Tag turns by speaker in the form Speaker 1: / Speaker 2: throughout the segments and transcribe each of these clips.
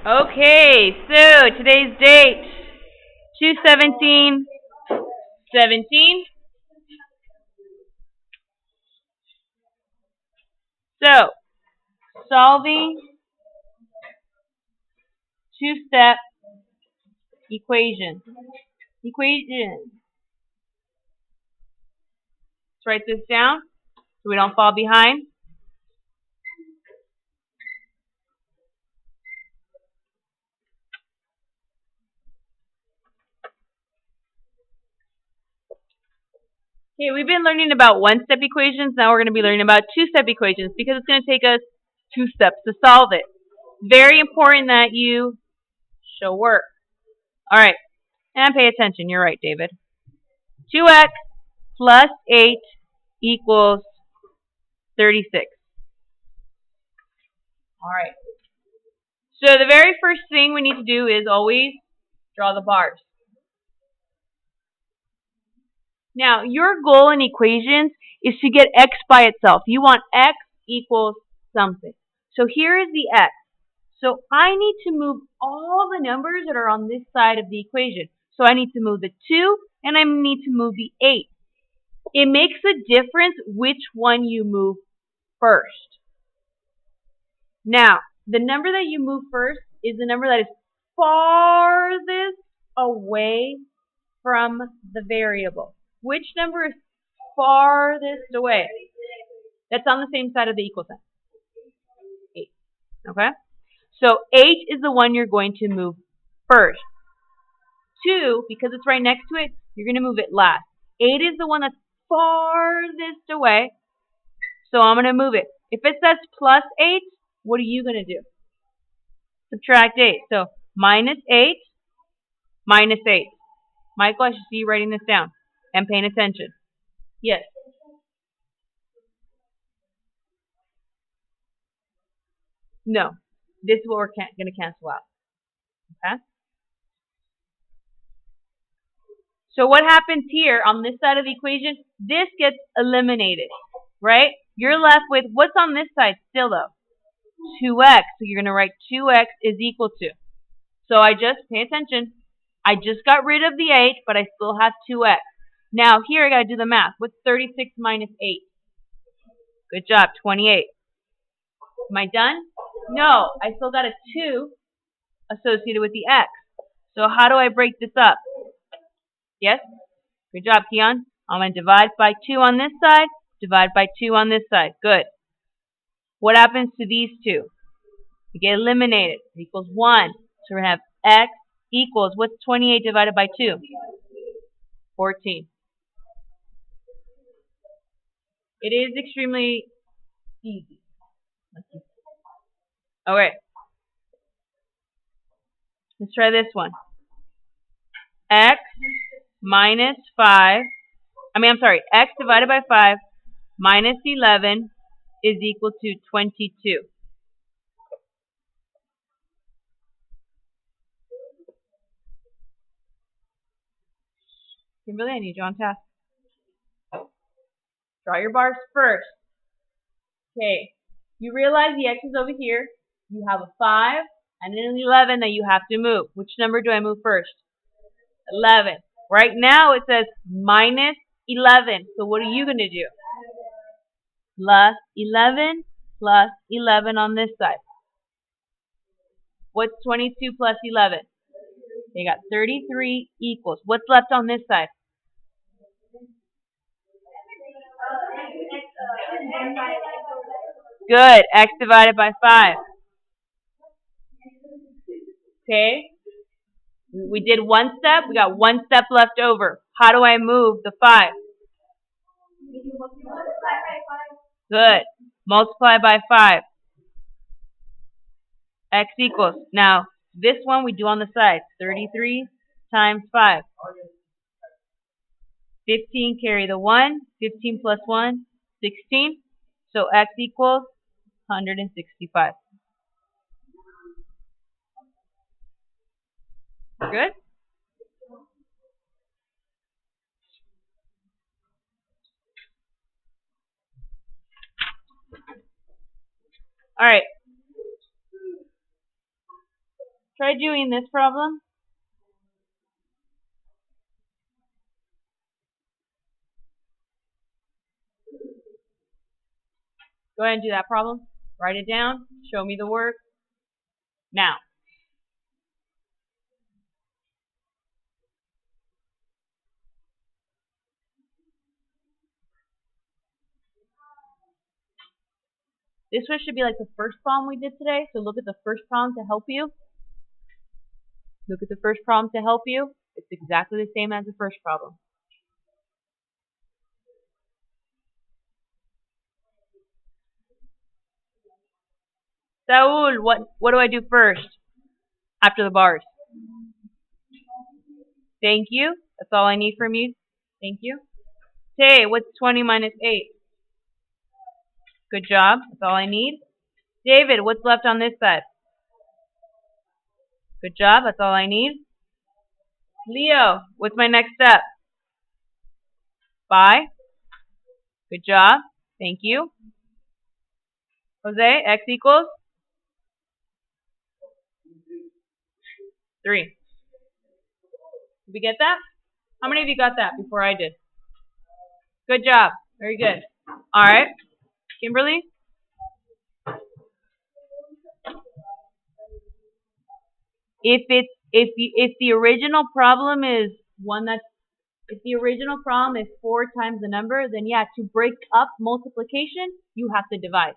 Speaker 1: Okay, so today's date, 2/17/17. So, solving two-step equation. Let's write this down so we don't fall behind. Okay, we've been learning about one-step equations. Now we're going to be learning about two-step equations because it's going to take us 2 steps to solve it. Very important that you show work. All right, and pay attention. You're right, David. 2x plus 8 equals 36. All right. So the very first thing we need to do is always draw the bars. Now, your goal in equations is to get x by itself. You want x equals something. So here is the x. So I need to move all the numbers that are on this side of the equation. So I need to move the 2 and I need to move the 8. It makes a difference which one you move first. Now, the number that you move first is the number that is farthest away from the variable. Which number is farthest away? That's on the same side of the equal sign. 8. Okay? So 8 is the one you're going to move first. 2, because it's right next to it, you're going to move it last. 8 is the one that's farthest away, so I'm going to move it. If it says plus 8, what are you going to do? Subtract 8. So minus 8, minus 8. Michael, I should see you writing this down and paying attention. Yes. No. This is what we're going to cancel out. Okay? So what happens here on this side of the equation? This gets eliminated, right? You're left with, what's on this side still though? 2x. So you're going to write 2x is equal to. So pay attention. I just got rid of the 8, but I still have 2x. Now here I got to do the math. What's 36 minus 8? Good job, 28. Am I done? No, I still got a 2 associated with the x. So how do I break this up? Yes? Good job, Keon. I'm going to divide by 2 on this side, divide by 2 on this side. Good. What happens to these two? They get eliminated. It equals 1. So we're going to have x equals, what's 28 divided by 2? 14. It is extremely easy. Okay. Let's try this one. X minus 5, x divided by 5 minus 11 is equal to 22. Kimberly, I need you on task. Draw your bars first. Okay, you realize the x is over here. You have a 5 and an 11 that you have to move. Which number do I move first? 11. Right now it says minus 11. So what are you going to do? Plus 11 on this side. What's 22 plus 11? They got 33 equals. What's left on this side? Good. X divided by 5. Okay. We did one step. We got one step left over. How do I move the 5? Good. Multiply by 5. X equals. Now, this one we do on the side. 33 times 5. 15 carry the 1. 15 plus 1, 16. So x equals 165. Good? All right. Try doing this problem. Go ahead and do that problem. Write it down. Show me the work. Now. This one should be like the first problem we did today. So look at the first problem to help you. Look at the first problem to help you. It's exactly the same as the first problem. Saul, what do I do first? After the bars. Thank you. That's all I need from you. Thank you. Hey, what's 20 minus 8? Good job. That's all I need. David, what's left on this side? Good job. That's all I need. Leo, what's my next step? By. Good job. Thank you. Jose, x equals? 3. Did we get that? How many of you got that before I did? Good job. Very good. All right. Kimberly? If the original problem is if the original problem is 4 times the number, then yeah, to break up multiplication, you have to divide.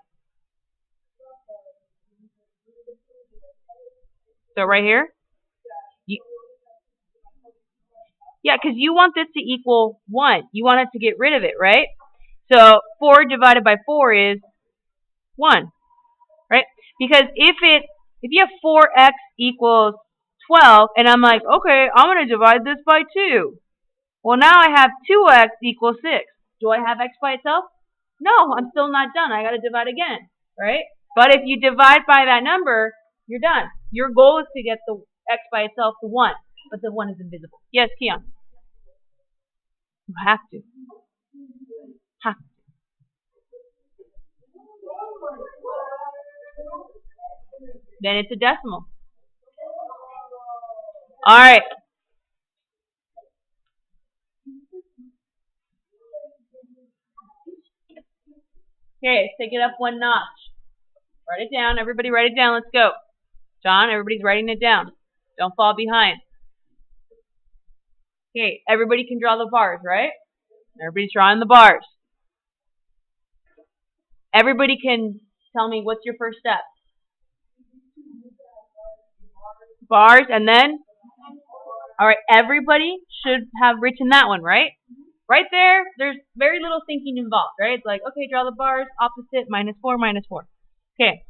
Speaker 1: So right here? Yeah, because you want this to equal 1. You want it to get rid of it, right? So 4 divided by 4 is 1, right? Because if you have 4x equals 12, and I'm like, okay, I'm going to divide this by 2. Well, now I have 2x equals 6. Do I have x by itself? No, I'm still not done. I got to divide again, right? But if you divide by that number, you're done. Your goal is to get the x by itself to 1, but the 1 is invisible. Yes, Keon? You have to. Have to. Then it's a decimal. All right. Okay, take it up one notch. Write it down. Everybody write it down. Let's go. John, everybody's writing it down. Don't fall behind. Okay, everybody can draw the bars, right? Everybody's drawing the bars. Everybody can tell me what's your first step. Bars, and then? All right, everybody should have written that one, right? Right there, there's very little thinking involved, right? It's like, okay, draw the bars, opposite, -4, -4. Okay.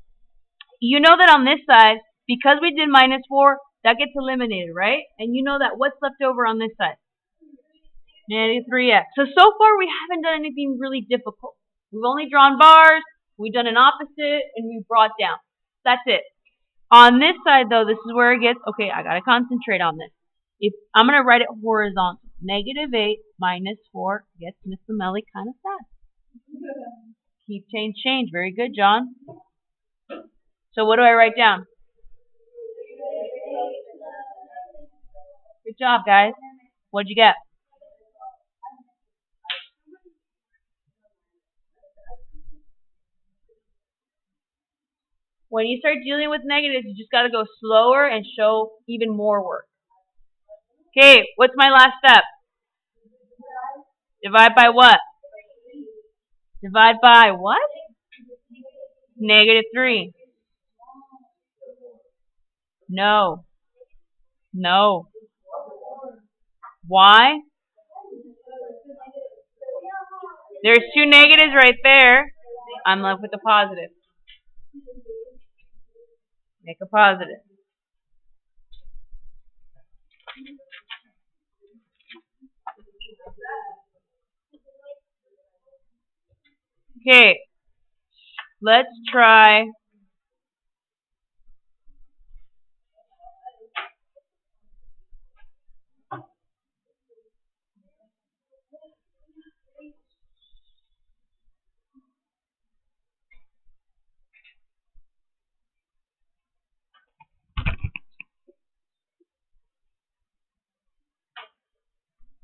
Speaker 1: You know that on this side, because we did -4, that gets eliminated, right? And you know that what's left over on this side? -3x. So far we haven't done anything really difficult. We've only drawn bars, we've done an opposite, and we've brought down. That's it. On this side, though, this is where it gets, okay, I got to concentrate on this. If I'm going to write it horizontal. -8 minus 4 gets Miss Lamelli kind of sad. Keep, change. Very good, John. So what do I write down? Good job, guys. What'd you get? When you start dealing with negatives, you just got to go slower and show even more work. Okay, what's my last step? Divide by what? Divide by what? -3. No. No. Why? There's 2 negatives right there. I'm left with a positive. Make a positive. Okay, let's try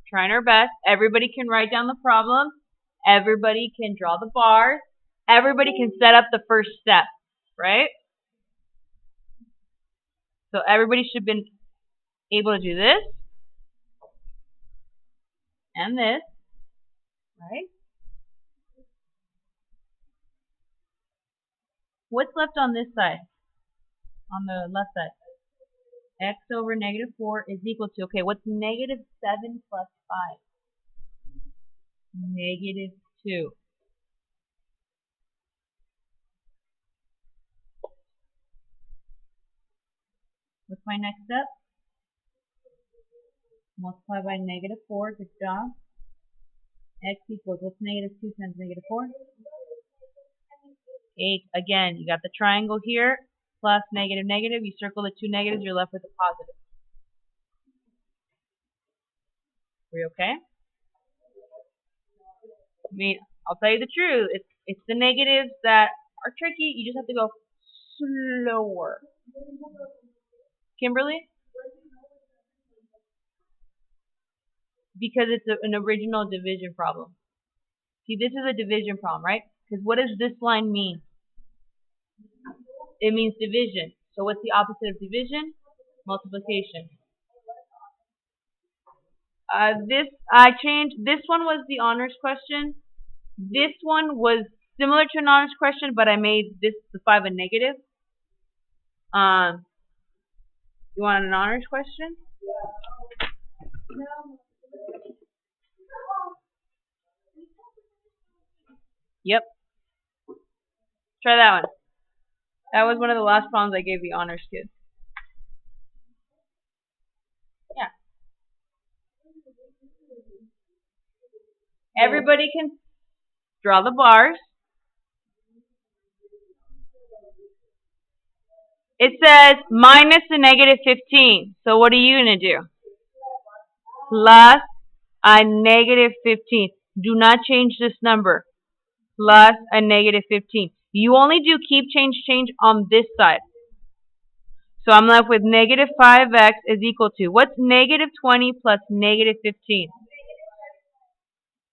Speaker 1: trying our best. Everybody can write down the problem. Everybody can draw the bars. Everybody can set up the first step, right? So everybody should have been able to do this and this, right? What's left on this side? On the left side? X over negative 4 is equal to, okay, what's negative 7 plus 5? Negative 2. What's my next step? Multiply by negative 4, good job. X equals, what's negative 2 times negative 4? 8. Again, you got the triangle here, plus negative, negative. You circle the two negatives, you're left with a positive. Are you okay? I mean, I'll tell you the truth. It's the negatives that are tricky. You just have to go slower. Kimberly? Because it's an original division problem. See, this is a division problem, right? Because what does this line mean? It means division. So what's the opposite of division? Multiplication. This one was the honors question. This one was similar to an honors question, but I made the 5 a negative. You want an honors question? Yep. Try that one. That was one of the last problems I gave the honors kids. Yeah. Everybody can draw the bars. It says minus a negative 15. So what are you going to do? Plus a negative 15. Do not change this number. Plus a negative 15. You only do keep change on this side. So I'm left with negative 5x is equal to, what's negative 20 plus negative 15?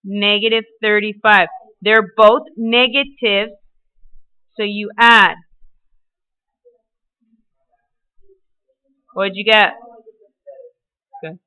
Speaker 1: Negative 35. They're both negatives, so you add. What'd you get? Good.